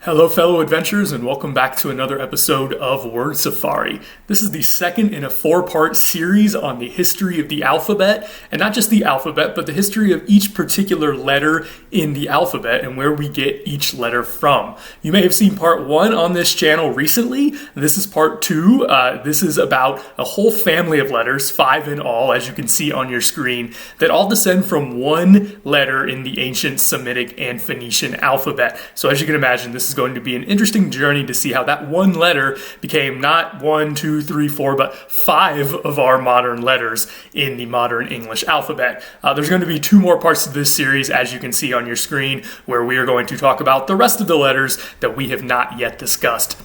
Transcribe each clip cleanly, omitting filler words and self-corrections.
Hello fellow adventurers, and welcome back to another episode of Word Safari. This is the second in a four-part series on the history of the alphabet, and not just the alphabet, but the history of each particular letter in the alphabet and where we get each letter from. You may have seen part 1 on this channel recently. This is part 2. This is about a whole family of letters, 5 in all, as you can see on your screen, that all descend from one letter in the ancient Semitic and Phoenician alphabet. So as you can imagine, this is going to be an interesting journey to see how that one letter became not 1, 2, 3, 4, but 5 of our modern letters in the modern English alphabet. There's going to be 2 more parts of this series, as you can see on your screen, where we are going to talk about the rest of the letters that we have not yet discussed.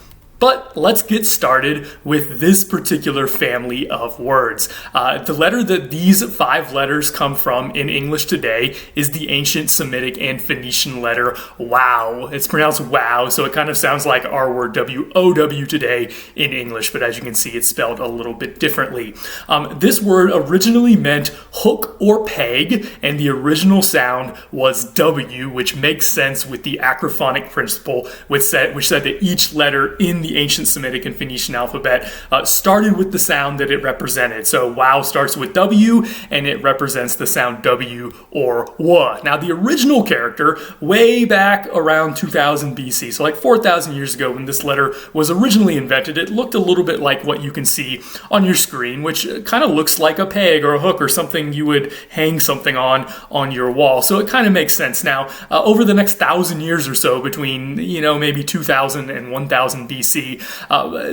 But let's get started with this particular family of words. The letter that these 5 letters come from in English today is the ancient Semitic and Phoenician letter wow. It's pronounced wow, so it kind of sounds like our word W-O-W today in English, but as you can see, it's spelled a little bit differently. This word originally meant hook or peg, and the original sound was W, which makes sense with the acrophonic principle, which said that each letter in the ancient Semitic and Phoenician alphabet started with the sound that it represented. So wow starts with W, and it represents the sound W or W. Now the original character, way back around 2000 BC, so like 4,000 years ago when this letter was originally invented, it looked a little bit like what you can see on your screen, which kind of looks like a peg or a hook or something you would hang something on your wall. So it kind of makes sense. Now, over the next 1,000 years or so, between maybe 2000 and 1000 BC,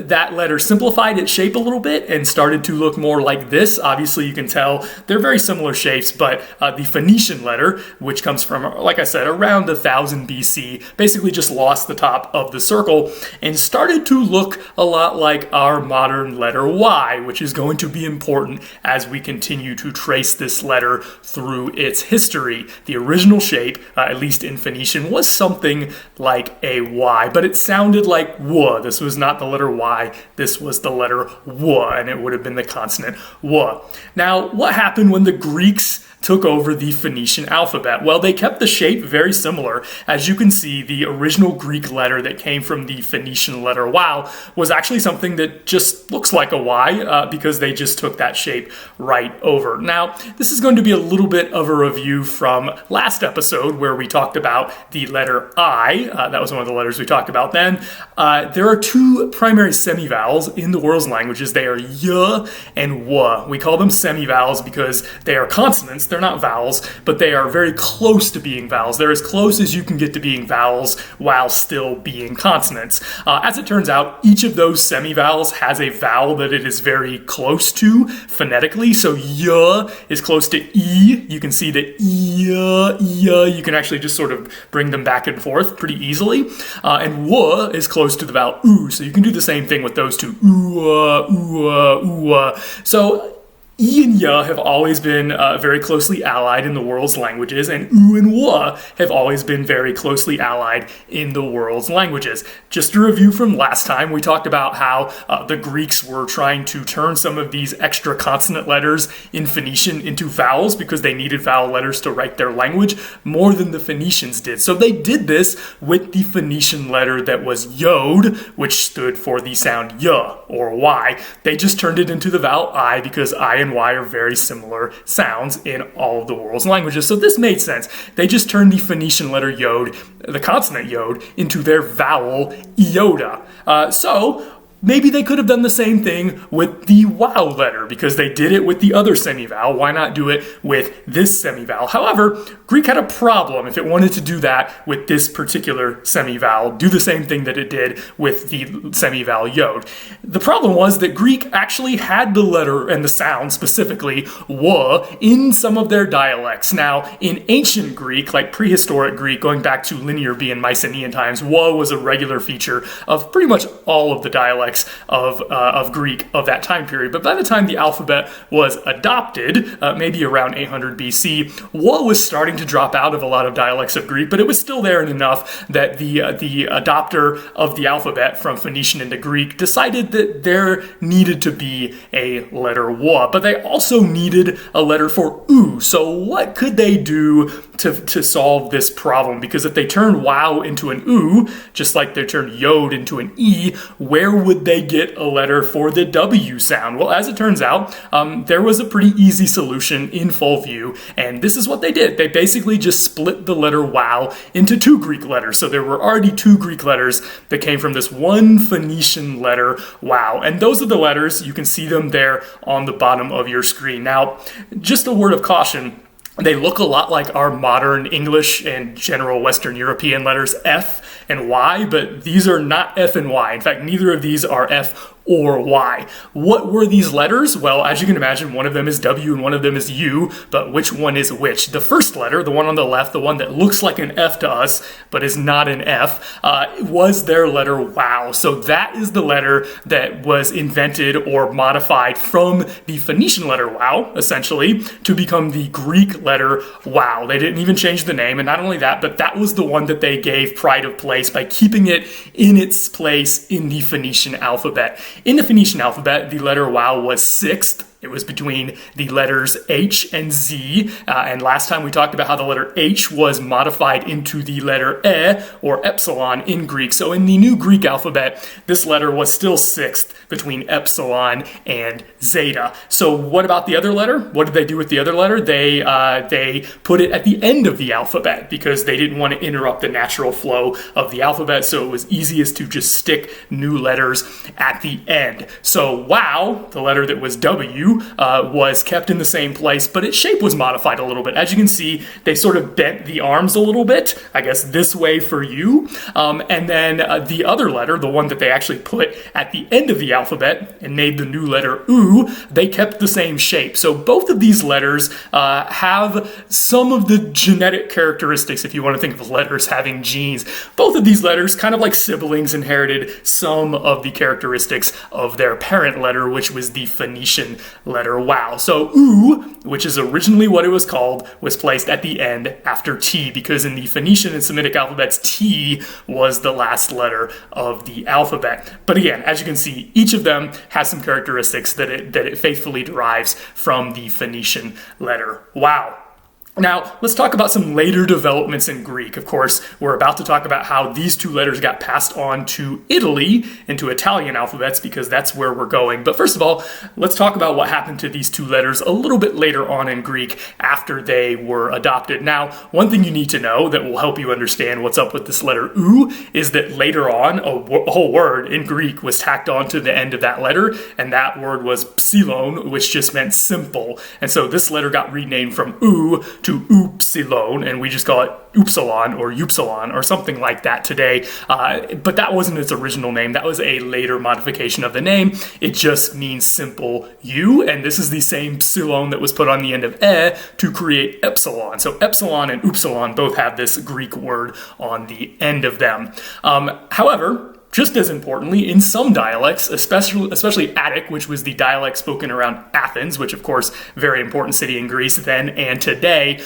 that letter simplified its shape a little bit and started to look more like this. Obviously, you can tell they're very similar shapes, but the Phoenician letter, which comes from, like I said, around 1000 BC, basically just lost the top of the circle and started to look a lot like our modern letter Y, which is going to be important as we continue to trace this letter through its history. The original shape, at least in Phoenician, was something like a Y, but it sounded like W. This was not the letter Y, this was the letter W, and it would have been the consonant W. Now, what happened when the Greeks took over the Phoenician alphabet? Well, they kept the shape very similar. As you can see, the original Greek letter that came from the Phoenician letter wow was actually something that just looks like a Y because they just took that shape right over. Now, this is going to be a little bit of a review from last episode where we talked about the letter I. That was one of the letters we talked about then. There are 2 primary semivowels in the world's languages. They are y and w. We call them semivowels because they are consonants. They're not vowels, but they are very close to being vowels. They're as close as you can get to being vowels while still being consonants. As it turns out, each of those semivowels has a vowel that it is very close to phonetically. So y is close to e. You can see that y, you can actually just sort of bring them back and forth pretty easily. And w is close to the vowel oo. So you can do the same thing with those two. Oo. So E and Y have always been very closely allied in the world's languages, and U and W have always been very closely allied in the world's languages. Just a review from last time, we talked about how the Greeks were trying to turn some of these extra consonant letters in Phoenician into vowels because they needed vowel letters to write their language more than the Phoenicians did. So they did this with the Phoenician letter that was yod, which stood for the sound y or Y. They just turned it into the vowel I because I and Y are very similar sounds in all of the world's languages. So this made sense. They just turned the Phoenician letter yod, the consonant yod, into their vowel iota. So maybe they could have done the same thing with the wow letter because they did it with the other semivowel. Why not do it with this semivowel? However, Greek had a problem if it wanted to do that with this particular semivowel, do the same thing that it did with the semivowel yod. The problem was that Greek actually had the letter and the sound, specifically w, in some of their dialects. Now, in ancient Greek, like prehistoric Greek, going back to Linear B and Mycenaean times, w was a regular feature of pretty much all of the dialects of Greek of that time period. But by the time the alphabet was adopted, maybe around 800 BC, w was starting to drop out of a lot of dialects of Greek, but it was still there enough that the adopter of the alphabet from Phoenician into Greek decided that there needed to be a letter w, but they also needed a letter for oo. So what could they do to solve this problem, because if they turn wow into an oo, just like they turn yod into an e, where would they get a letter for the W sound? Well, as it turns out, there was a pretty easy solution in full view, and this is what they did. They basically just split the letter wow into two Greek letters. So there were already two Greek letters that came from this one Phoenician letter wow, and those are the letters. You can see them there on the bottom of your screen. Now, just a word of caution. They look a lot like our modern English and general Western European letters F and Y, but these are not F and Y. In fact, neither of these are F or Y. What were these letters? Well, as you can imagine, one of them is W and one of them is U, but which one is which? The first letter, the one on the left, the one that looks like an F to us, but is not an F, was their letter wow. So that is the letter that was invented or modified from the Phoenician letter wow, essentially, to become the Greek letter wow. They didn't even change the name, and not only that, but that was the one that they gave pride of place by keeping it in its place in the Phoenician alphabet. In the Phoenician alphabet, the letter wow was sixth. It was between the letters H and Z, and last time we talked about how the letter H was modified into the letter E, or epsilon, in Greek. So in the new Greek alphabet, this letter was still sixth between epsilon and zeta. So what about the other letter? What did they do with the other letter? They put it at the end of the alphabet because they didn't want to interrupt the natural flow of the alphabet, so it was easiest to just stick new letters at the end. So wow, the letter that was W, was kept in the same place, but its shape was modified a little bit. As you can see, they sort of bent the arms a little bit, I guess this way for you. And then the other letter, the one that they actually put at the end of the alphabet and made the new letter oo, they kept the same shape. So both of these letters have some of the genetic characteristics, if you want to think of letters having genes. Both of these letters, kind of like siblings, inherited some of the characteristics of their parent letter, which was the Phoenician letter wow. So oo, which is originally what it was called, was placed at the end after T, because in the Phoenician and Semitic alphabets, T was the last letter of the alphabet. But again, as you can see, each of them has some characteristics that it faithfully derives from the Phoenician letter wow. Now, let's talk about some later developments in Greek. Of course, we're about to talk about how these two letters got passed on to Italy into Italian alphabets, because that's where we're going. But first of all, let's talk about what happened to these two letters a little bit later on in Greek after they were adopted. Now, one thing you need to know that will help you understand what's up with this letter oo is that later on, a whole word in Greek was tacked on to the end of that letter, and that word was psilon, which just meant simple. And so this letter got renamed from oo to upsilon, and we just call it upsilon or upsilon or something like that today. But that wasn't its original name. That was a later modification of the name. It just means simple U, and this is the same psilon that was put on the end of e to create epsilon. So epsilon and upsilon both have this Greek word on the end of them. However, just as importantly, in some dialects, especially Attic, which was the dialect spoken around Athens, which of course, very important city in Greece then and today,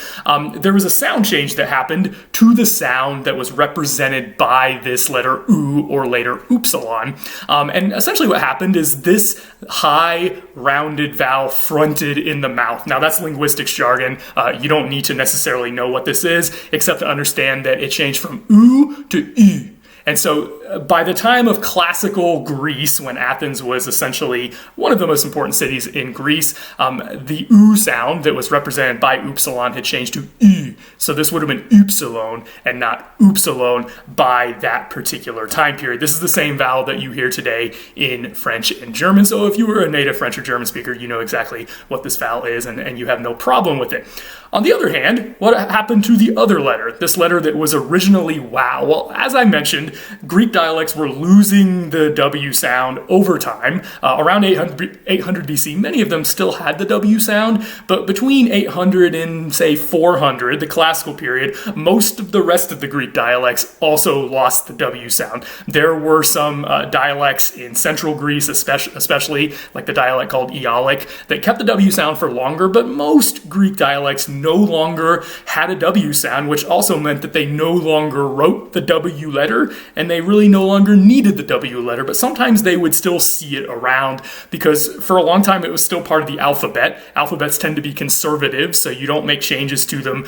there was a sound change that happened to the sound that was represented by this letter oo, or later upsilon. And essentially what happened is this high rounded vowel fronted in the mouth. Now that's linguistics jargon. You don't need to necessarily know what this is, except to understand that it changed from oo to e. And so by the time of classical Greece, when Athens was essentially one of the most important cities in Greece, the oo sound that was represented by upsilon had changed to e. So this would have been upsilon and not upsilon by that particular time period. This is the same vowel that you hear today in French and German. So if you were a native French or German speaker, you know exactly what this vowel is, and you have no problem with it. On the other hand, what happened to the other letter, this letter that was originally wow? Well, as I mentioned, Greek dialects were losing the W sound over time. Around 800 BC, many of them still had the W sound, but between 800 and, say, 400, the classical period, most of the rest of the Greek dialects also lost the W sound. There were some dialects in central Greece, especially like the dialect called Aeolic, that kept the W sound for longer, but most Greek dialects no longer had a W sound, which also meant that they no longer wrote the W letter and they really no longer needed the W letter, but sometimes they would still see it around because for a long time it was still part of the alphabet. Alphabets tend to be conservative, so you don't make changes to them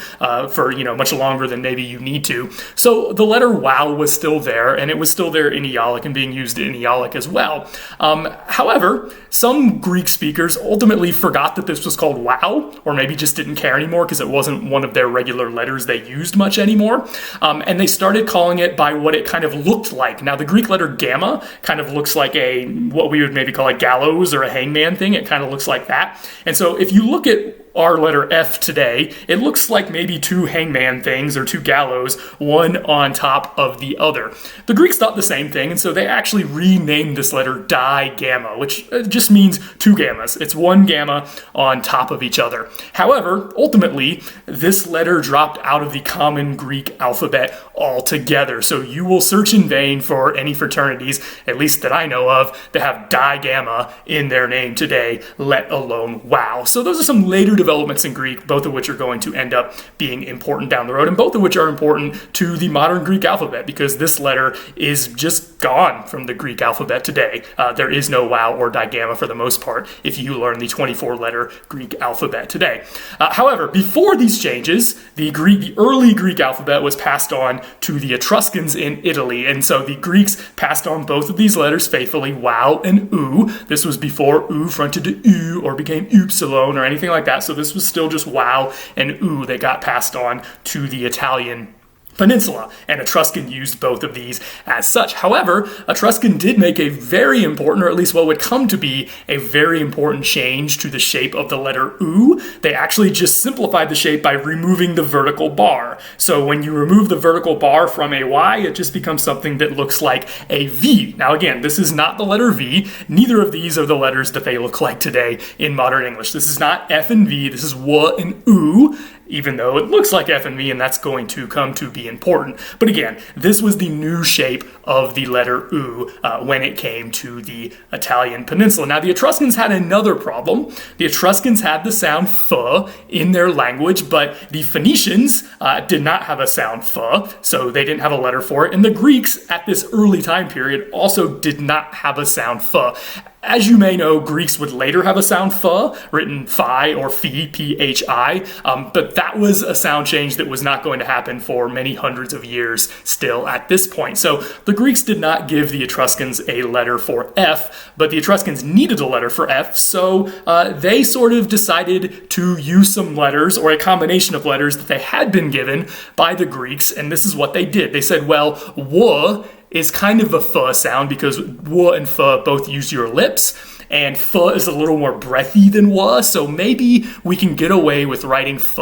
for much longer than maybe you need to. So the letter wow was still there, and it was still there in Aeolic and being used in Aeolic as well. However, some Greek speakers ultimately forgot that this was called wow, or maybe just didn't care anymore because it wasn't one of their regular letters they used much anymore, and they started calling it by what it kind of looked like. Now, the Greek letter gamma kind of looks like what we would maybe call a gallows or a hangman thing. It kind of looks like that. And so if you look at our letter F today, it looks like maybe two hangman things or two gallows, one on top of the other. The Greeks thought the same thing, and so they actually renamed this letter Digamma, which just means two gammas. It's one gamma on top of each other. However, ultimately, this letter dropped out of the common Greek alphabet altogether. So you will search in vain for any fraternities, at least that I know of, that have Digamma in their name today, let alone wow. So those are some later developments in Greek, both of which are going to end up being important down the road, and both of which are important to the modern Greek alphabet because this letter is just gone from the Greek alphabet today. There is no wow or digamma for the most part if you learn the 24-letter Greek alphabet today. However, before these changes, the early Greek alphabet was passed on to the Etruscans in Italy, and so the Greeks passed on both of these letters faithfully, wow and oo. This was before oo fronted to oo or became upsilon or anything like that, so this was still just wow and oo that got passed on to the Italian peninsula, and Etruscan used both of these as such. However, Etruscan did make a very important, or at least what would come to be a very important change to the shape of the letter oo. They actually just simplified the shape by removing the vertical bar. So when you remove the vertical bar from a Y, it just becomes something that looks like a V. Now again, this is not the letter V. Neither of these are the letters that they look like today in modern English. This is not F and V, this is W and oo, even though it looks like F and V, and that's going to come to be important. But again, this was the new shape of the letter oo when it came to the Italian peninsula. Now, the Etruscans had another problem. The Etruscans had the sound f in their language, but the Phoenicians did not have a sound f, so they didn't have a letter for it. And the Greeks at this early time period also did not have a sound f. As you may know, Greeks would later have a sound f, written phi or phi, P-H-I, but that was a sound change that was not going to happen for many hundreds of years still at this point. So the Greeks did not give the Etruscans a letter for F, but the Etruscans needed a letter for F, so they sort of decided to use some letters, or a combination of letters that they had been given by the Greeks, and this is what they did. They said, well, w is kind of a f sound because w and f both use your lips, and f is a little more breathy than w, so maybe we can get away with writing f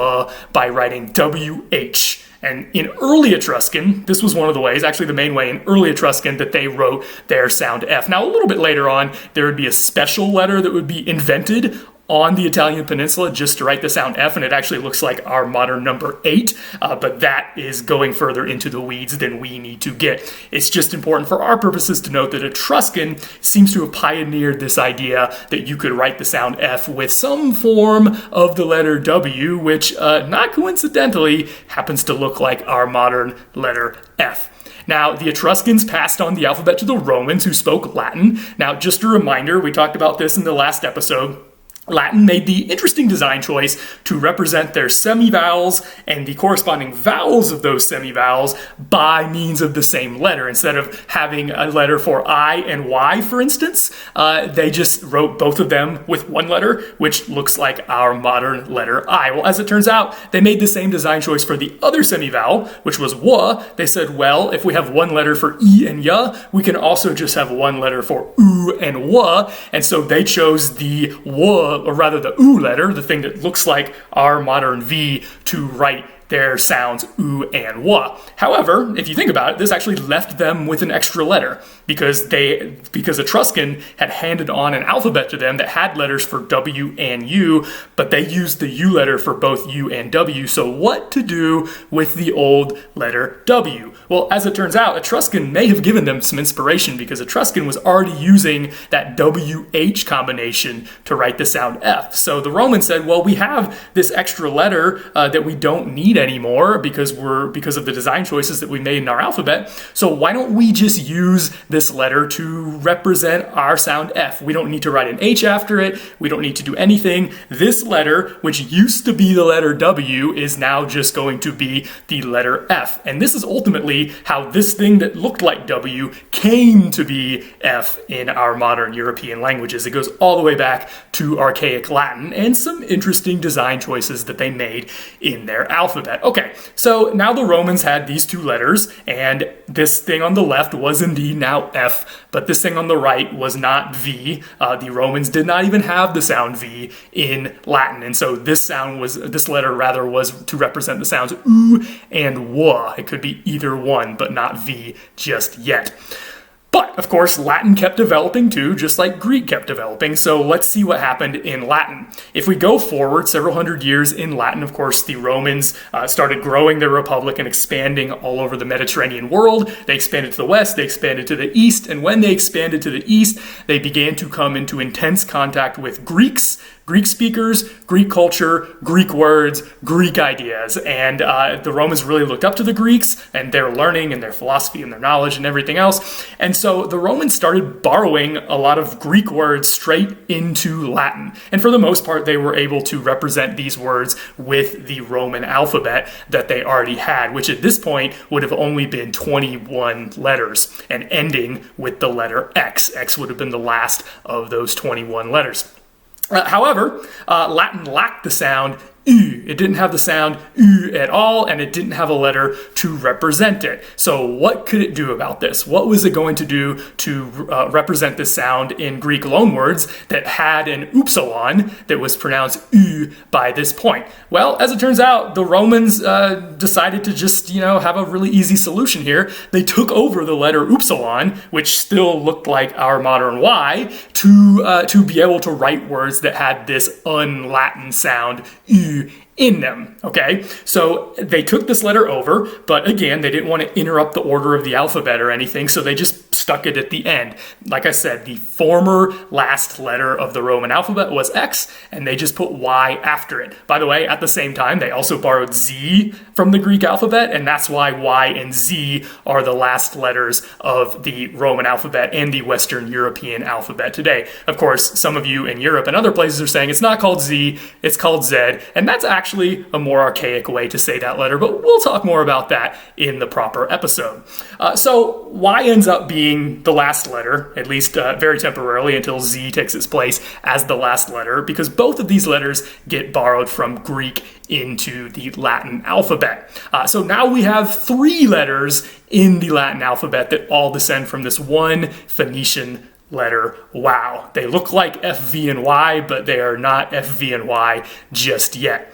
by writing wh. And in early Etruscan, this was one of the ways, actually the main way in early Etruscan, that they wrote their sound F. Now, a little bit later on, there would be a special letter that would be invented on the Italian peninsula just to write the sound F, and it actually looks like our modern number 8, but that is going further into the weeds than we need to get. It's just important for our purposes to note that Etruscan seems to have pioneered this idea that you could write the sound F with some form of the letter W, which, not coincidentally, happens to look like our modern letter F. Now, the Etruscans passed on the alphabet to the Romans, who spoke Latin. Now, just a reminder, we talked about this in the last episode. Latin made the interesting design choice to represent their semivowels and the corresponding vowels of those semivowels by means of the same letter. Instead of having a letter for I and Y, for instance, they just wrote both of them with one letter, which looks like our modern letter I. Well, as it turns out, they made the same design choice for the other semivowel, which was W. They said, well, if we have one letter for E and Y, we can also just have one letter for U and W, and so they chose the W, or rather the oo letter, the thing that looks like our modern V, to write their sounds oo and wa. However, if you think about it, this actually left them with an extra letter because Etruscan had handed on an alphabet to them that had letters for W and U, but they used the U letter for both U and W. So what to do with the old letter W? Well, as it turns out, Etruscan may have given them some inspiration because Etruscan was already using that WH combination to write the sound F. So the Romans said, well, we have this extra letter that we don't need anymore because of the design choices that we made in our alphabet. So why don't we just use this letter to represent our sound F? We don't need to write an H after it. We don't need to do anything. This letter, which used to be the letter W, is now just going to be the letter F. And this is ultimately how this thing that looked like W came to be F in our modern European languages. It goes all the way back to archaic Latin and some interesting design choices that they made in their alphabet. Okay, so now the Romans had these two letters, and this thing on the left was indeed now F, but this thing on the right was not V. The Romans did not even have the sound V in Latin, and so this letter was to represent the sounds oo and wa. It could be either one, but not V just yet. But, of course, Latin kept developing too, just like Greek kept developing, so let's see what happened in Latin. If we go forward several hundred years in Latin, of course, the Romans started growing their republic and expanding all over the Mediterranean world. They expanded to the west, they expanded to the east, and when they expanded to the east, they began to come into intense contact with Greeks, Greek speakers, Greek culture, Greek words, Greek ideas. And the Romans really looked up to the Greeks and their learning and their philosophy and their knowledge and everything else. And so the Romans started borrowing a lot of Greek words straight into Latin. And for the most part, they were able to represent these words with the Roman alphabet that they already had, which at this point would have only been 21 letters and ending with the letter X. X would have been the last of those 21 letters. However, Latin lacked the sound U. It didn't have the sound U at all, and it didn't have a letter to represent it. So what could it do about this? What was it going to do to represent this sound in Greek loanwords that had an upsilon that was pronounced U by this point? Well, as it turns out, the Romans decided to just, have a really easy solution here. They took over the letter upsilon, which still looked like our modern Y, to be able to write words that had this un-Latin sound U in them, okay? So they took this letter over, but again, they didn't want to interrupt the order of the alphabet or anything, so they just stuck it at the end. Like I said, the former last letter of the Roman alphabet was X, and they just put Y after it. By the way, at the same time, they also borrowed Z from the Greek alphabet, and that's why Y and Z are the last letters of the Roman alphabet and the Western European alphabet today. Of course, some of you in Europe and other places are saying it's not called Z, it's called Z, and that's actually a more archaic way to say that letter, but we'll talk more about that in the proper episode. So Y ends up being the last letter, at least very temporarily until Z takes its place as the last letter, because both of these letters get borrowed from Greek into the Latin alphabet. So now we have 3 letters in the Latin alphabet that all descend from this one Phoenician letter wow. They look like F, V, and Y, but they are not F, V, and Y just yet.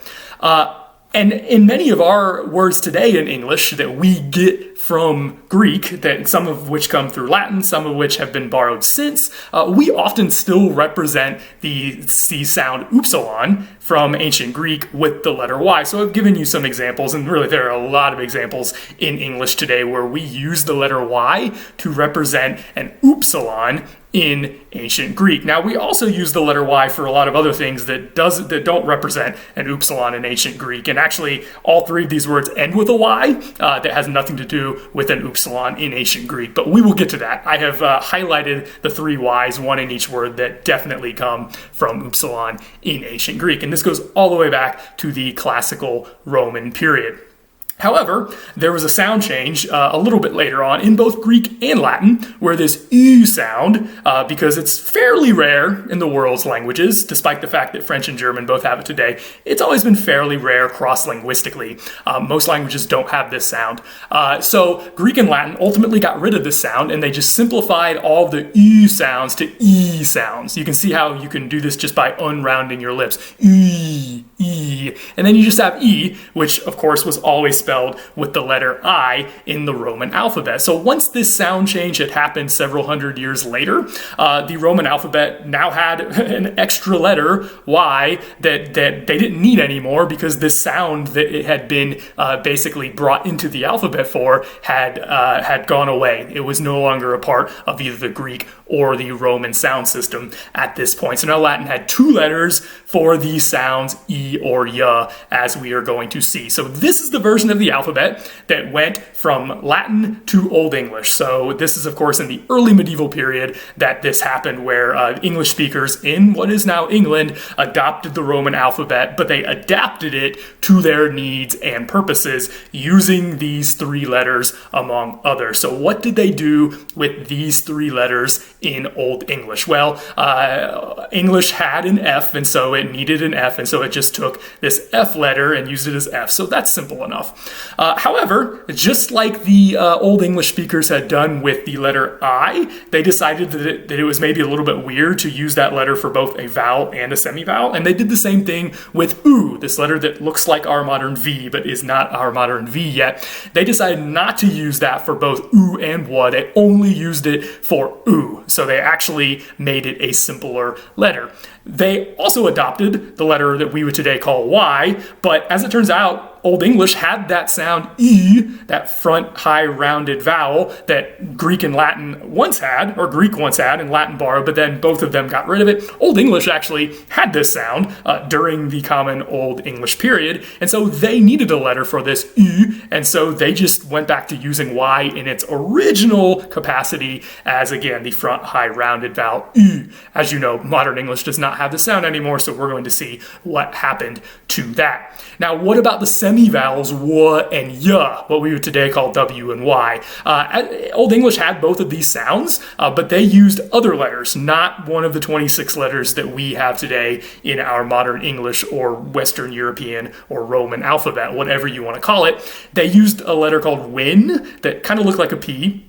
And in many of our words today in English that we get from Greek, that some of which come through Latin, some of which have been borrowed since, we often still represent the sound upsilon from ancient Greek with the letter Y. So I've given you some examples, and really there are a lot of examples in English today where we use the letter Y to represent an upsilon in ancient Greek. Now, we also use the letter Y for a lot of other things that don't represent an upsilon in ancient Greek. And actually, all 3 of these words end with a Y that has nothing to do with an upsilon in ancient Greek. But we will get to that. I have highlighted the 3 Ys, one in each word, that definitely come from upsilon in ancient Greek. And this goes all the way back to the classical Roman period. However, there was a sound change a little bit later on in both Greek and Latin, where this U sound, because it's fairly rare in the world's languages, despite the fact that French and German both have it today, it's always been fairly rare cross-linguistically. Most languages don't have this sound. So Greek and Latin ultimately got rid of this sound, and they just simplified all the U sounds to E sounds. You can see how you can do this just by unrounding your lips. E, E. And then you just have E, which of course was always spelled spelled with the letter I in the Roman alphabet. So once this sound change had happened several hundred years later, the Roman alphabet now had an extra letter, Y, that they didn't need anymore because this sound that it had been basically brought into the alphabet for had gone away. It was no longer a part of either the Greek or the Roman sound system at this point. So now Latin had two letters for these sounds, E or Y, as we are going to see. So this is the version of the alphabet that went from Latin to Old English. So this is, of course, in the early medieval period that this happened, where English speakers in what is now England adopted the Roman alphabet, but they adapted it to their needs and purposes using these three letters among others. So what did they do with these three letters in Old English? Well, English had an F, and so it needed an F, and so it just took this F letter and used it as F. So that's simple enough. However, just like the Old English speakers had done with the letter I, they decided that it was maybe a little bit weird to use that letter for both a vowel and a semivowel, and they did the same thing with U, this letter that looks like our modern V, but is not our modern V yet. They decided not to use that for both U and W. They only used it for U, so they actually made it a simpler letter. They also adopted the letter that we would today call Y, but as it turns out, Old English had that sound E, that front high rounded vowel that Greek and Latin once had, or Greek once had and Latin borrowed, but then both of them got rid of it. Old English actually had this sound during the Common Old English period, and so they needed a letter for this E, and so they just went back to using Y in its original capacity as, again, the front high rounded vowel E. As you know, modern English does not have the sound anymore, so we're going to see what happened to that. Now, what about the semivowels W and Y, what we would today call W and Y? Old English had both of these sounds, but they used other letters, not one of the 26 letters that we have today in our modern English or Western European or Roman alphabet, whatever you want to call it. They used a letter called Win that kind of looked like a P.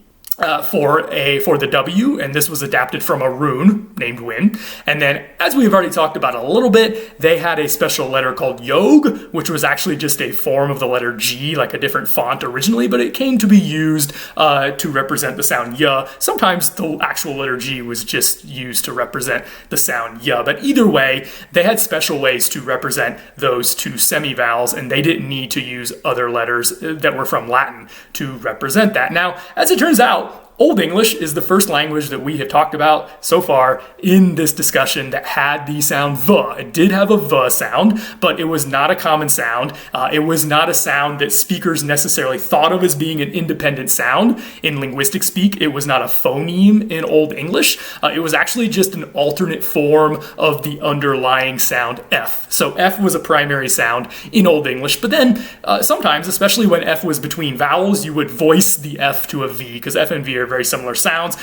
For the W, and this was adapted from a rune named Win. And then, as we've already talked about a little bit, they had a special letter called Yog, which was actually just a form of the letter G, like a different font originally, but it came to be used to represent the sound Y. Sometimes the actual letter G was just used to represent the sound Y, but either way, they had special ways to represent those two semivowels, and they didn't need to use other letters that were from Latin to represent that. Now, as it turns out, Old English is the first language that we have talked about so far in this discussion that had the sound V. It did have a V sound, but it was not a common sound. It was not a sound that speakers necessarily thought of as being an independent sound. In linguistic speak, it was not a phoneme in Old English. It was actually just an alternate form of the underlying sound F. So F was a primary sound in Old English, but then sometimes, especially when F was between vowels, you would voice the F to a V, because F and V are very similar sounds.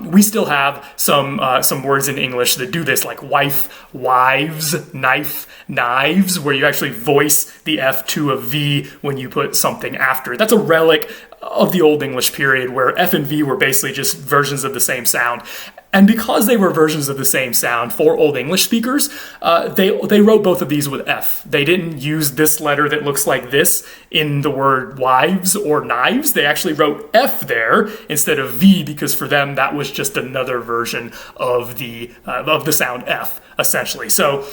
We still have some words in English that do this, like wife, wives, knife, knives, where you actually voice the F to a V when you put something after it. That's a relic of the Old English period, where F and V were basically just versions of the same sound. And because they were versions of the same sound for Old English speakers, they wrote both of these with F. They didn't use this letter that looks like this in the word wives or knives. They actually wrote F there instead of V, because for them that was just another version of the sound F, essentially. So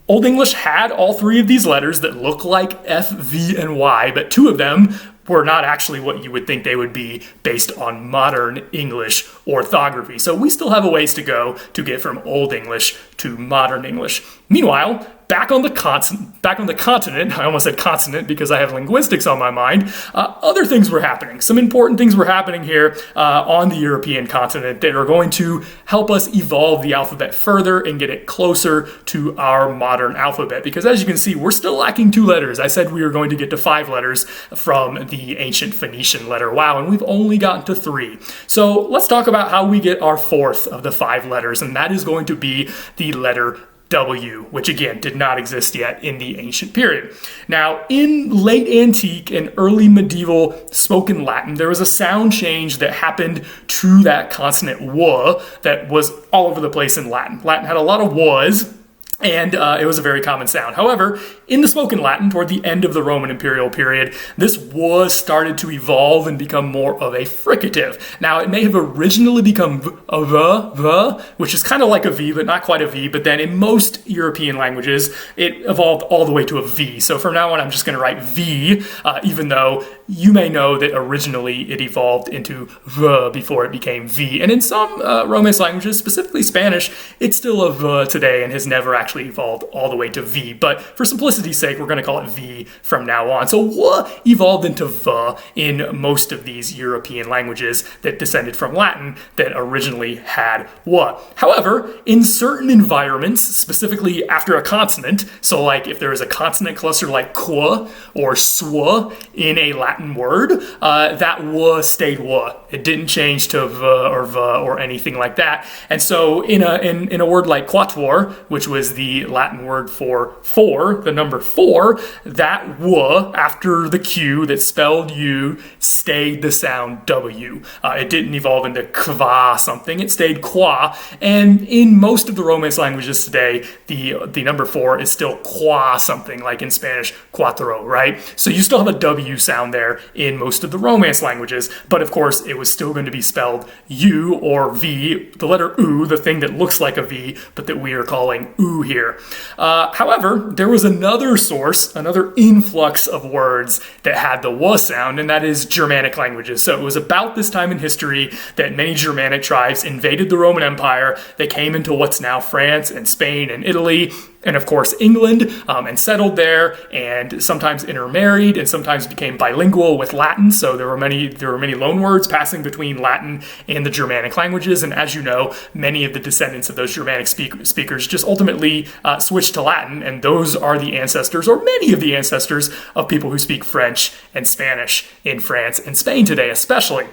Old English had all three of these letters that look like F, V, and Y, but two of them were not actually what you would think they would be based on modern English orthography. So we still have a ways to go to get from Old English to modern English. Meanwhile, back on the continent, I almost said consonant because I have linguistics on my mind, other things were happening. Some important things were happening here on the European continent that are going to help us evolve the alphabet further and get it closer to our modern alphabet. Because as you can see, we're still lacking 2 letters. I said we were going to get to 5 letters from the ancient Phoenician letter. Wow, and we've only gotten to 3. So let's talk about how we get our 4th of the 5 letters, and that is going to be the letter W, which again did not exist yet in the ancient period. Now, in late antique and early medieval spoken Latin, there was a sound change that happened to that consonant W that was all over the place in Latin. Latin had a lot of Ws, and it was a very common sound. However, in the spoken Latin toward the end of the Roman imperial period, this was started to evolve and become more of a fricative. Now, it may have originally become a v, which is kind of like a V, but not quite a V, but then in most European languages, it evolved all the way to a V. So from now on, I'm just going to write V, even though you may know that originally it evolved into v before it became V. And in some Romance languages, specifically Spanish, it's still a v today and has never actually evolved all the way to V. But for simplicity's sake, we're going to call it V from now on. So w evolved into v in most of these European languages that descended from Latin that originally had w. However, in certain environments, specifically after a consonant, so like if there is a consonant cluster like qu or sw in a Latin word, that w stayed w. It didn't change to v or anything like that. And so in a word like quatuor, which was the Latin word for four, the number 4, that w after the q that spelled u stayed the sound w. It didn't evolve into qua something, it stayed qua. And in most of the Romance languages today, the number 4 is still qua something, like in Spanish, cuatro, right? So you still have a w sound there in most of the Romance languages, but of course it was still going to be spelled u or v, the letter u, the thing that looks like a v, but that we are calling u here. However, there was another source, another influx of words that had the w sound, and that is Germanic languages. So it was about this time in history that many Germanic tribes invaded the Roman Empire. They came into what's now France and Spain and Italy, and of course England, and settled there, and sometimes intermarried, and sometimes became bilingual with Latin. So there were many loan words passing between Latin and the Germanic languages. And as you know, many of the descendants of those Germanic speakers just ultimately switched to Latin, and those are the ancestors, or many of the ancestors, of people who speak French and Spanish in France and Spain today, especially.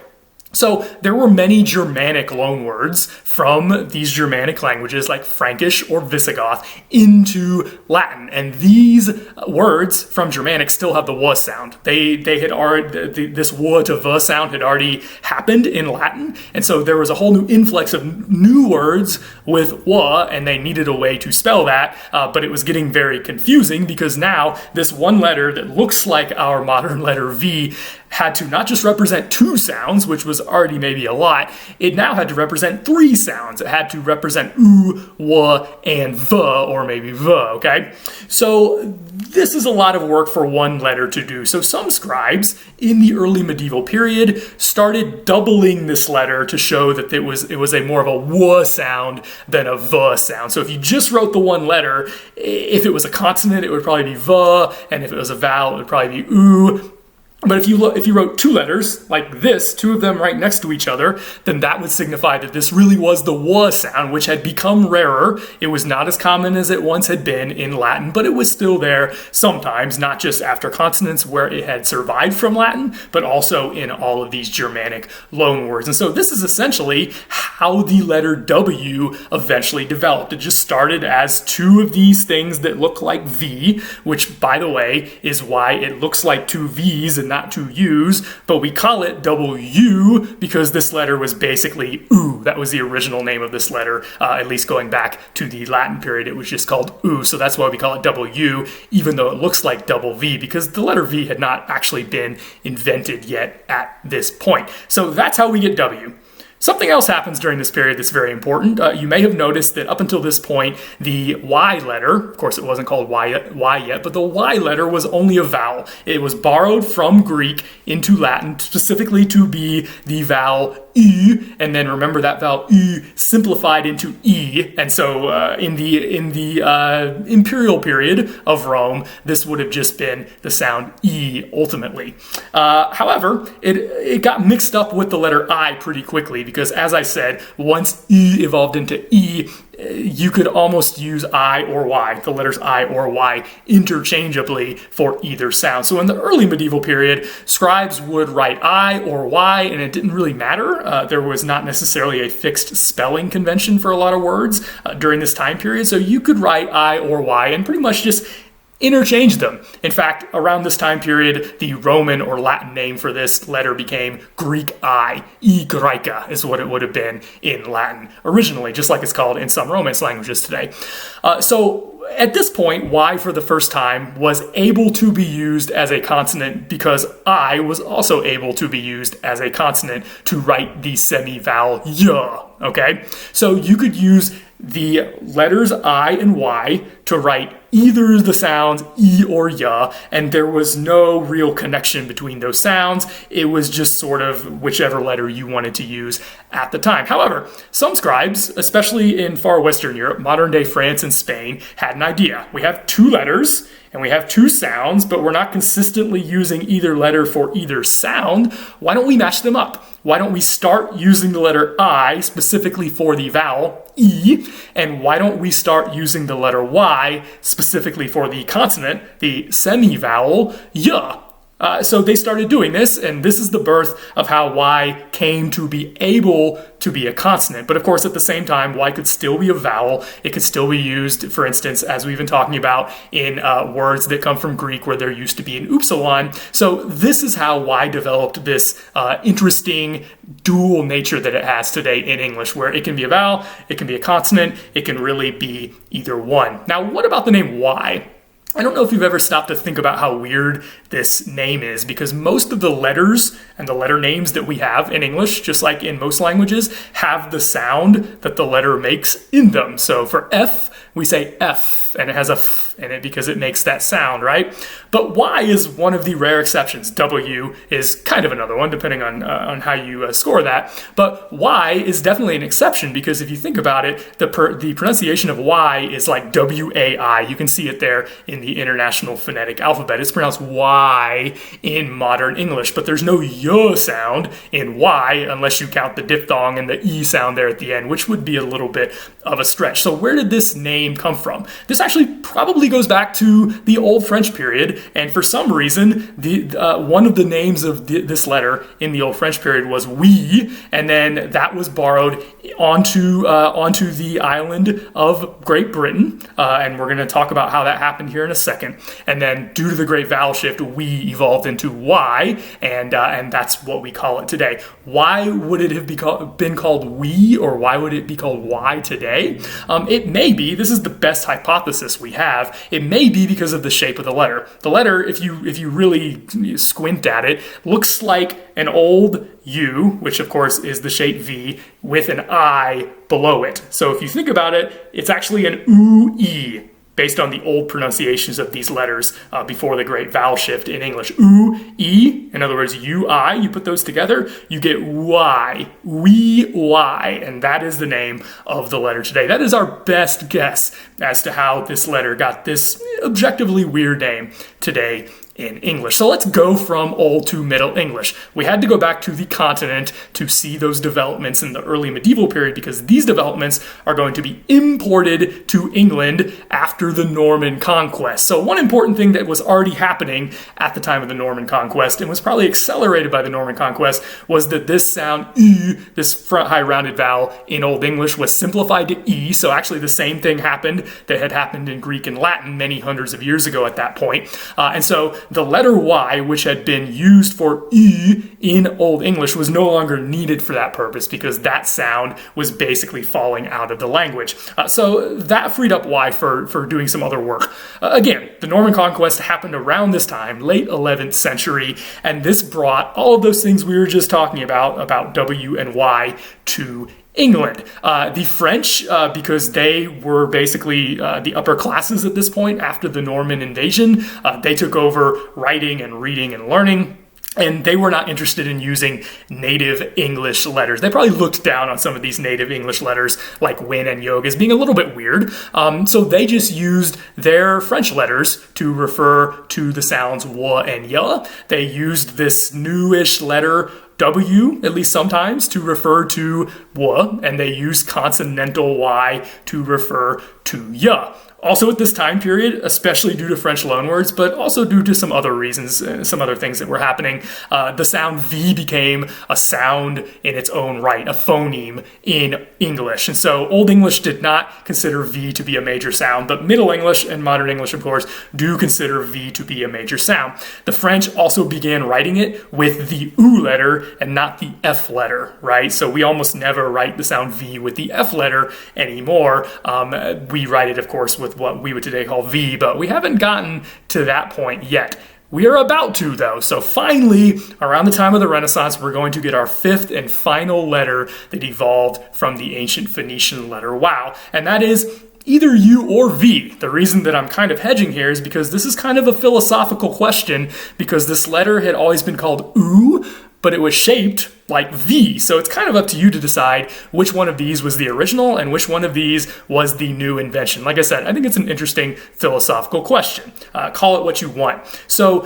So there were many Germanic loanwords from these Germanic languages like Frankish or Visigoth into Latin. And these words from Germanic still have the w sound. They had already, this w to v sound had already happened in Latin. And so there was a whole new influx of new words with w, and they needed a way to spell that. But it was getting very confusing because now this one letter that looks like our modern letter V had to not just represent 2 sounds, which was already maybe a lot, it now had to represent 3 sounds. It had to represent u, w, and v, or maybe v, okay? So this is a lot of work for one letter to do. So some scribes in the early medieval period started doubling this letter to show that it was a more of a w sound than a v sound. So if you just wrote the one letter, if it was a consonant, it would probably be v, and if it was a vowel, it would probably be u. But if you wrote 2 letters like this, 2 of them right next to each other, then that would signify that this really was the w sound, which had become rarer. It was not as common as it once had been in Latin, but it was still there sometimes, not just after consonants where it had survived from Latin, but also in all of these Germanic loanwords. And so this is essentially how the letter W eventually developed. It just started as 2 of these things that look like V, which, by the way, is why it looks like 2 V's and not 2 U's, but we call it W because this letter was basically U. That was the original name of this letter, at least going back to the Latin period. It was just called U, so that's why we call it W, even though it looks like double V, because the letter V had not actually been invented yet at this point. So that's how we get W. Something else happens during this period that's very important. You may have noticed that up until this point, the Y letter, of course it wasn't called Y yet, but the Y letter was only a vowel. It was borrowed from Greek into Latin, specifically to be the vowel E, and then remember that vowel E simplified into E, and so in the imperial period of Rome, this would have just been the sound E ultimately. However, it got mixed up with the letter I pretty quickly because, as I said, once E evolved into E, you could almost use I or Y, the letters I or Y, interchangeably for either sound. So in the early medieval period, scribes would write I or Y, and it didn't really matter. There was not necessarily a fixed spelling convention for a lot of words during this time period. So you could write I or Y and pretty much just interchanged them. In fact, around this time period, the Roman or Latin name for this letter became Greek I. E Graeca is what it would have been in Latin originally, just like it's called in some Romance languages today. So at this point, Y for the first time was able to be used as a consonant because I was also able to be used as a consonant to write the semi-vowel Y, okay? So you could use the letters I and Y to write either the sounds E or Y, and there was no real connection between those sounds. It was just sort of whichever letter you wanted to use at the time. However, some scribes, especially in far Western Europe, modern-day France and Spain, had an idea. We have two letters, and we have two sounds, but we're not consistently using either letter for either sound. Why don't we match them up? Why don't we start using the letter I specifically for the vowel E, and why don't we start using the letter Y specifically for the consonant, the semi-vowel Y? So they started doing this, and this is the birth of how Y came to be able to be a consonant. But of course, at the same time, Y could still be a vowel. It could still be used, for instance, as we've been talking about, in words that come from Greek where there used to be an upsilon. So this is how Y developed this interesting dual nature that it has today in English, where it can be a vowel, it can be a consonant, it can really be either one. Now, what about the name Y? I don't know if you've ever stopped to think about how weird this name is, because most of the letters and the letter names that we have in English, just like in most languages, have the sound that the letter makes in them. So for F, we say F, and it has a F in it because it makes that sound, right? But Y is one of the rare exceptions. W is kind of another one, depending on how you score that. But Y is definitely an exception, because if you think about it, the pronunciation of Y is like W-A-I. You can see it there in the International Phonetic Alphabet. It's pronounced Y in modern English, but there's no Y sound in Y unless you count the diphthong and the E sound there at the end, which would be a little bit of a stretch. So where did this name come from? This actually probably goes back to the Old French period, and for some reason, one of the names of this letter in the Old French period was oui, and then that was borrowed onto the island of Great Britain, and we're going to talk about how that happened here in a second. And then, due to the Great Vowel Shift, we evolved into Y, and that's what we call it today. Why would it have been called we, or why would it be called Y today? It may be. This is the best hypothesis we have. It may be because of the shape of the letter. The letter, if you really squint at it, looks like an old U, which of course is the shape V, with an I below it. So if you think about it, it's actually an oo-e, based on the old pronunciations of these letters before the Great Vowel Shift in English. U-E, in other words, U-I, you put those together, you get Y, we-Y, and that is the name of the letter today. That is our best guess as to how this letter got this objectively weird name today in English. So let's go from Old to Middle English. We had to go back to the continent to see those developments in the early medieval period, because these developments are going to be imported to England after the Norman conquest. So one important thing that was already happening at the time of the Norman conquest, and was probably accelerated by the Norman conquest, was that this sound E, this front high rounded vowel in Old English, was simplified to E. So actually the same thing happened that had happened in Greek and Latin many hundreds of years ago at that point. And so the letter Y, which had been used for E in Old English, was no longer needed for that purpose, because that sound was basically falling out of the language. So that freed up Y for doing some other work. Again, the Norman conquest happened around this time, late 11th century, and this brought all of those things we were just talking about W and Y, to England. The French, because they were basically the upper classes at this point after the Norman invasion, they took over writing and reading and learning. And they were not interested in using native English letters. They probably looked down on some of these native English letters like win and yog as being a little bit weird. So they just used their French letters to refer to the sounds w and y. They used this newish letter W, at least sometimes, to refer to w, and they use consonantal Y to refer to y. Also at this time period, especially due to French loanwords, but also due to some other reasons, some other things that were happening, the sound V became a sound in its own right, a phoneme in English. And so Old English did not consider V to be a major sound, but Middle English and Modern English, of course, do consider V to be a major sound. The French also began writing it with the U letter and not the F letter, right? So we almost never write the sound V with the F letter anymore. We write it, of course, with what we would today call V, but we haven't gotten to that point yet. We are about to, though. So finally, around the time of the Renaissance, we're going to get our fifth and final letter that evolved from the ancient Phoenician letter wow. And that is either U or V. The reason that I'm kind of hedging here is because this is kind of a philosophical question, because this letter had always been called U, but it was shaped like V. So it's kind of up to you to decide which one of these was the original and which one of these was the new invention. Like I said, I think it's an interesting philosophical question. Call it what you want. So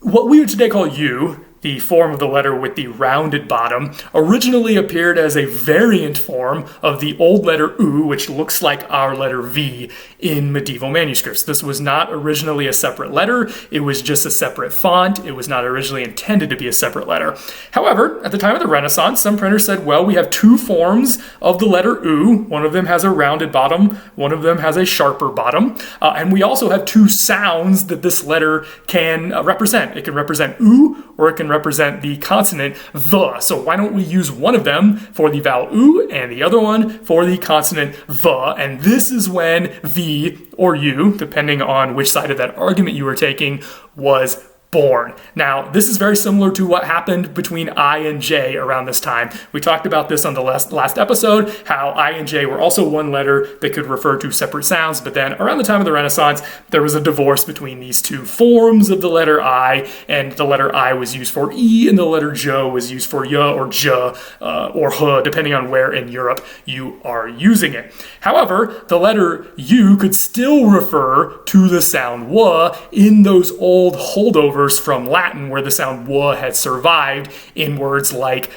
what we would today call U, the form of the letter with the rounded bottom, originally appeared as a variant form of the old letter U, which looks like our letter V in medieval manuscripts. This was not originally a separate letter. It was just a separate font. It was not originally intended to be a separate letter. However, at the time of the Renaissance, some printers said, well, we have two forms of the letter U. One of them has a rounded bottom. One of them has a sharper bottom. And we also have two sounds that this letter can represent. It can represent U, or it can represent the consonant the. So why don't we use one of them for the vowel U and the other one for the consonant the? And this is when V or U, depending on which side of that argument you were taking, was born. Now, this is very similar to what happened between I and J around this time. We talked about this on the last episode, how I and J were also one letter that could refer to separate sounds, but then around the time of the Renaissance, there was a divorce between these two forms of the letter I, and the letter I was used for E, and the letter J was used for Y or J or H, depending on where in Europe you are using it. However, the letter U could still refer to the sound W in those old holdovers from Latin where the sound W had survived in words like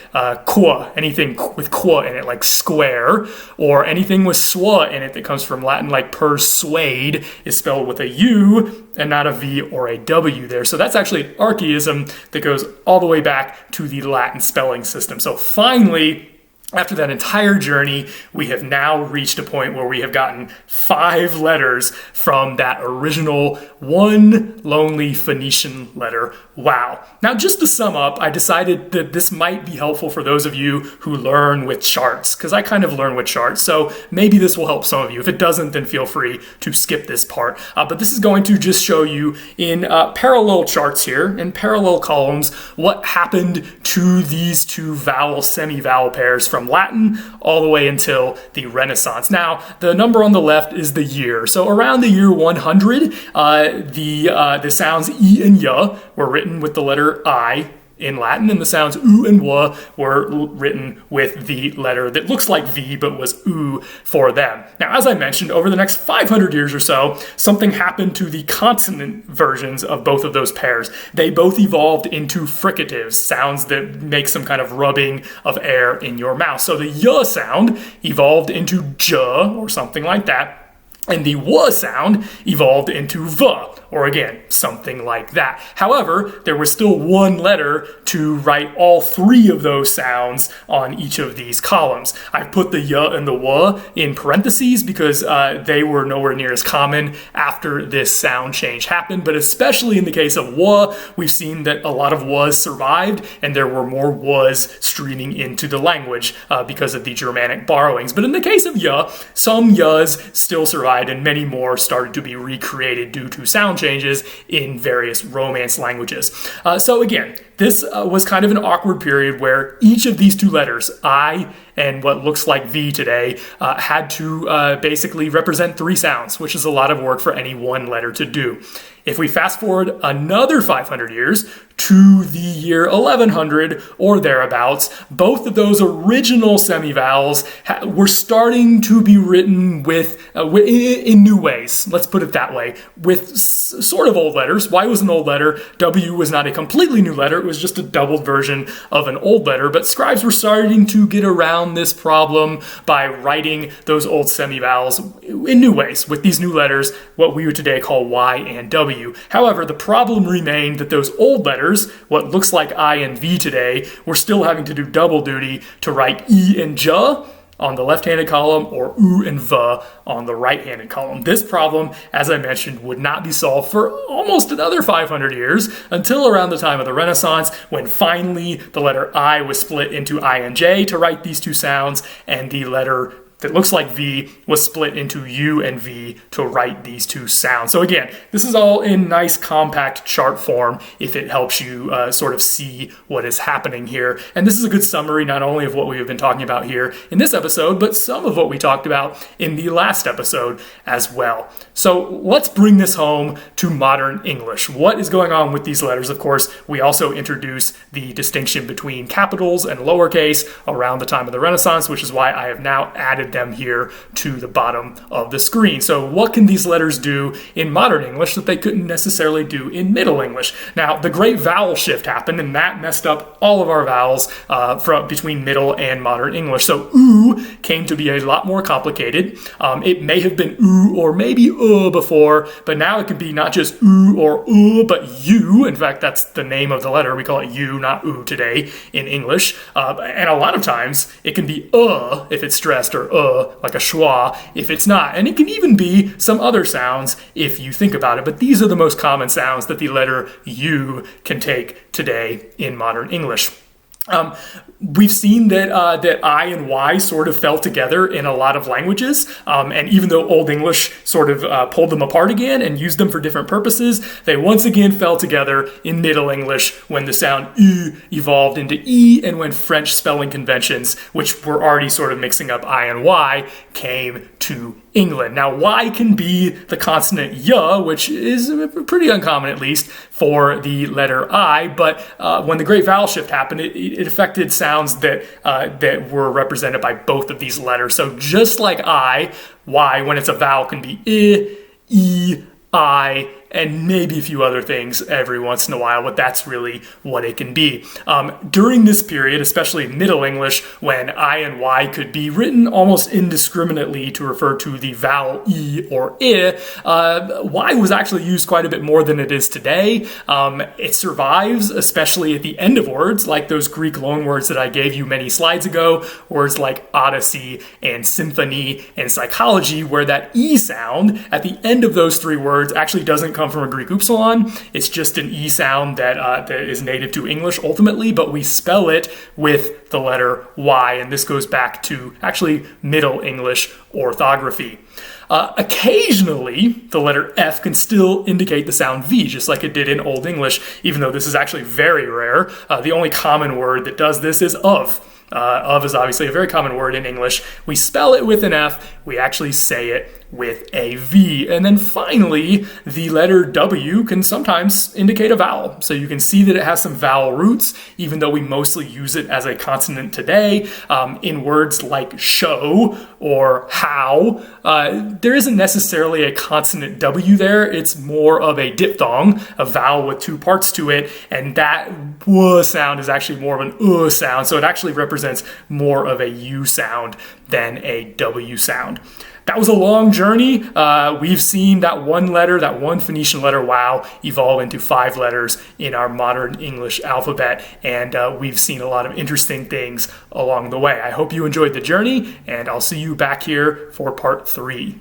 qua, anything with qua in it, like square, or anything with swa in it that comes from Latin, like persuade, is spelled with a U and not a V or a W there. So that's actually an archaism that goes all the way back to the Latin spelling system. So finally, after that entire journey, we have now reached a point where we have gotten 5 letters from that original one lonely Phoenician letter, wow. Now, just to sum up, I decided that this might be helpful for those of you who learn with charts, because I kind of learn with charts, so maybe this will help some of you. If it doesn't, then feel free to skip this part. But this is going to just show you in parallel charts here, in parallel columns, what happened to these two vowel, semi-vowel pairs from Latin all the way until the Renaissance. Now, the number on the left is the year. So around the year 100, the sounds E and Y were written with the letter I in Latin, and the sounds U and W were written with the letter that looks like V but was U for them. Now, as I mentioned, over the next 500 years or so, something happened to the consonant versions of both of those pairs. They both evolved into fricatives, sounds that make some kind of rubbing of air in your mouth. So the Y sound evolved into J or something like that, and the W sound evolved into V, or again, something like that. However, there was still one letter to write all 3 of those sounds on each of these columns. I've put the Y and the W in parentheses because they were nowhere near as common after this sound change happened, but especially in the case of W, we've seen that a lot of Ws survived, and there were more Ws streaming into the language because of the Germanic borrowings. But in the case of Y, some Ys still survived, and many more started to be recreated due to sound changes in various Romance languages. So again, this was kind of an awkward period where each of these 2 letters, I and what looks like V today, had to basically represent 3 sounds, which is a lot of work for any one letter to do. If we fast forward another 500 years to the year 1100 or thereabouts, both of those original semivowels were starting to be written in new ways. Let's put it that way. With sort of old letters. Y was an old letter. W was not a completely new letter. It was just a doubled version of an old letter. But scribes were starting to get around this problem by writing those old semivowels in new ways with these new letters, what we would today call Y and W. However, the problem remained that those old letters, what looks like I and V today, were still having to do double duty to write E and J on the left-handed column or U and V on the right-handed column. This problem, as I mentioned, would not be solved for almost another 500 years until around the time of the Renaissance, when finally the letter I was split into I and J to write these two sounds, and the letter that looks like V was split into U and V to write these two sounds. So again, this is all in nice compact chart form if it helps you sort of see what is happening here. And this is a good summary not only of what we have been talking about here in this episode, but some of what we talked about in the last episode as well. So let's bring this home to modern English. What is going on with these letters? Of course, we also introduce the distinction between capitals and lowercase around the time of the Renaissance, which is why I have now added them here to the bottom of the screen. So what can these letters do in modern English that they couldn't necessarily do in Middle English? Now, the great vowel shift happened, and that messed up all of our vowels between Middle and modern English. So oo came to be a lot more complicated. It may have been oo or maybe before, but now it can be not just oo or but u. In fact, that's the name of the letter. We call it u, not oo today in English. And a lot of times it can be if it's stressed, or like a schwa if it's not. And it can even be some other sounds if you think about it. But these are the most common sounds that the letter U can take today in modern English. We've seen that I and Y sort of fell together in a lot of languages, and even though Old English sort of pulled them apart again and used them for different purposes, they once again fell together in Middle English when the sound U evolved into E, and when French spelling conventions, which were already sort of mixing up I and Y, came to England. Now, Y can be the consonant Y, which is pretty uncommon, at least, for the letter I, but when the Great Vowel Shift happened, it affected sounds that were represented by both of these letters. So just like I, Y, when it's a vowel, can be I, E, I, and maybe a few other things every once in a while, but that's really what it can be. During this period, especially Middle English, when I and Y could be written almost indiscriminately to refer to the vowel E or I, Y was actually used quite a bit more than it is today. It survives, especially at the end of words, like those Greek loanwords that I gave you many slides ago, words like odyssey and symphony and psychology, where that E sound at the end of those three words actually doesn't come from a Greek upsilon. It's just an E sound that is native to English ultimately, but we spell it with the letter Y, and this goes back to actually Middle English orthography. Occasionally, the letter F can still indicate the sound V, just like it did in Old English, even though this is actually very rare. The only common word that does this is of. Of is obviously a very common word in English. We spell it with an F, we actually say it with a V. And then finally, the letter W can sometimes indicate a vowel. So you can see that it has some vowel roots, even though we mostly use it as a consonant today. In words like show or how, there isn't necessarily a consonant W there. It's more of a diphthong, a vowel with two parts to it, and that W sound is actually more of an sound, so it actually represents more of a U sound than a W sound. That was a long journey. We've seen that one letter, that one Phoenician letter, wow, evolve into 5 letters in our modern English alphabet, and we've seen a lot of interesting things along the way. I hope you enjoyed the journey, and I'll see you back here for part 3.